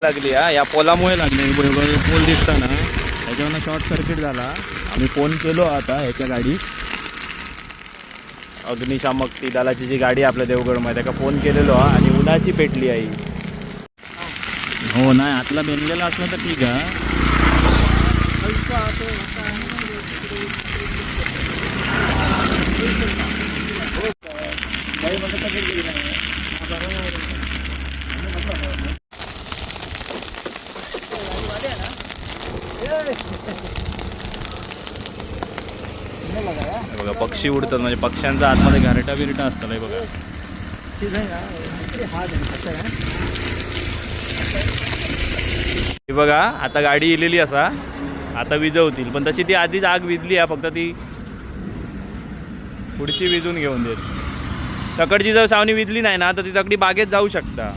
लागली हा, या पोलामुळे लागली. पोल दिसता ना त्याच्यावर शॉर्ट सर्किट झाला. आम्ही फोन केलो आता ह्याच्या गाडीत, अग्निशामक ती दलाची जी गाडी आपल्या देवगडमध्ये त्याका फोन केलेलो हा, आणि उन्हाची पेटली आई. हो नाही आतला बेनलेला असला तर ठीक आहे. बघा पक्षी उडतात, म्हणजे पक्ष्यांचा आतमध्ये घरटा बिरटा असतं हे बघा. हे बघा आता गाडी इलेली असा, आता विजवतील, पण तशी ती आधीच आग विजली आहे, फक्त ती पुढची विजून घेऊन देत. तकडची जर सावनी विजली नाही ना तर ती तकडी बागेत जाऊ शकता.